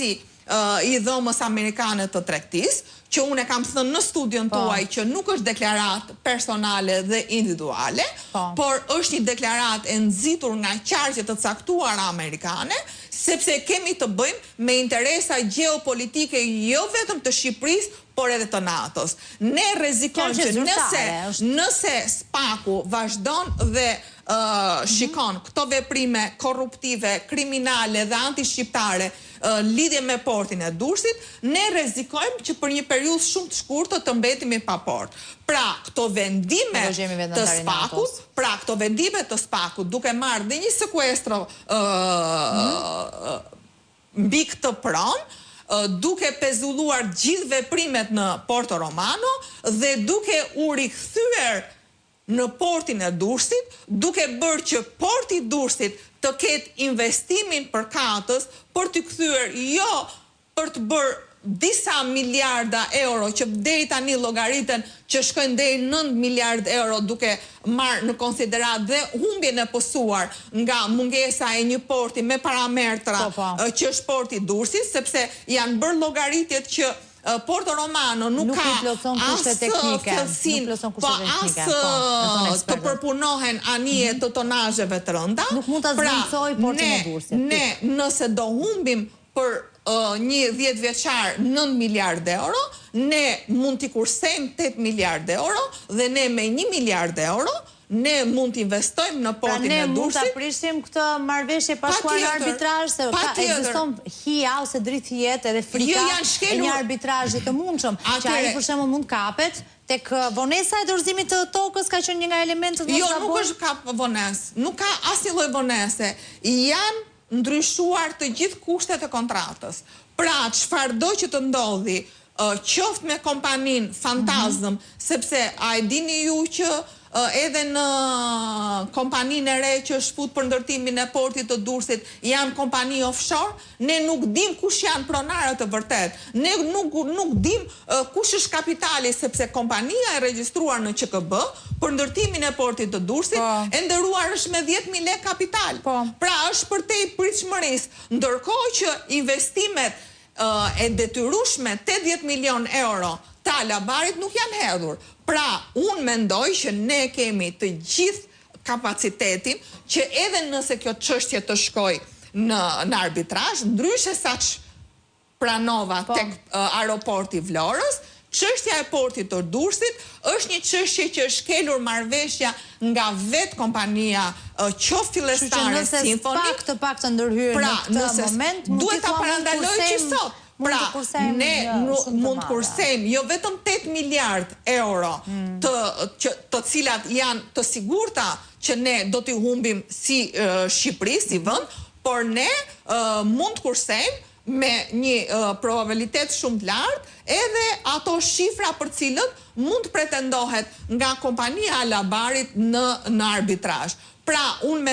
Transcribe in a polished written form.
I dhomës amerikane të tregtisë, që unë e kam thënë në studion tuaj që nuk është deklarat personale dhe individuale, por është një deklarat e nxitur nga qarqe të caktuara amerikane, sepse kemi të bëjmë me interesa gjeopolitike jo vetëm të Shqipërisë, por edhe të NATO-s. Ne rrezikojmë që nëse SPAK-u vazhdon dhe shikon këto veprime korruptive, kriminale dhe antishqiptare lidhje me portin e Durrësit, ne rrezikojmë që për një periudhë shumë të shkurtër të mbetemi pa port. Pra, këto vendime të SPAK-ut, duke marrë dhe një sekuestro mbi këtë pronë, duke pezulluar gjithë veprimet në Porto Romano dhe duke u rikthyer në portin e Durrësit, duke bërë që porti i Durrësit të ketë investimin përkatës për të kthyer jo për të bërë disa miliarda euro që deri tani llogariten që shkojnë deri 9 miliard euro duke marrë në konsiderat dhe humbjen e pësuar nga mungesa e një porti me parametra që është porti i Durrësit, sepse janë bërë llogaritjet që Porto Romano nuk ka as thellësin, po as të përpunohen anije të tonazheve të rënda. Nuk mund ta zvendçojë portin e Durrësit. Ne nëse do humbim për një 10 vjeçar 9 miliard euro, ne mund t'i kursejmë 8 miliard euro dhe ne me 1 miliard euro ne mund të investojmë në portin e Durrësit. Pra ne mund ta prishim këtë marrëveshje pa shkuar në arbitrazh, se ekziston hija ose dritë jetë edhe frika e një arbitrazhi të mundshëm, që ai për shembull mund kapet tek vonesa e dorëzimit të tokës, ka qenë një nga elementet më të Jo, nuk është ka vonesë, nuk ka asnjë lloj vonese. Janë ndryshuar të gjithë kushtet e kontratës. Pra, çfarëdo që të ndodhi, qoftë me kompaninë Fantazm, sepse a e dini ju që edhe në kompaninë e re që është fut për ndërtimin e portit të Durrësit janë kompani offshore, ne nuk dim kush janë pronarët e vërtet. Ne nuk dim kush është kapitali, sepse kompania e regjistruar në QKB për ndërtimin e portit të Durrësit e nderuar është me 10.000 lekë kapital. Pra është për te i pritshmërisë, ndërkohë që investimet e detyrueshme 80 milion euro të Alabarit nuk janë hedhur. Pra, unë mendoj që ne kemi të gjithë kapacitetin që edhe nëse kjo çështje të shkoj në arbitrazh, ndryshe sa pranova tek aeroporti i Vlorës, çështja e portit të Durrësit është një çështje që është kelur marrëveshja nga vetë kompania qoftë fillestare Sinfoni. Të pak të ndërhyrë në këtë moment, duhet ta parandaloj që sot. Pra, ne mund të kursejmë jo vetëm 8 miliard euro të cilat janë të sigurta që ne do t'i humbim si Shqipëri, si vend, por ne mund të kursejmë me një probabilitet shumë të lartë edhe ato shifra për cilët mund të pretendohet nga kompania Alabarit në arbitrazh. Pra, unë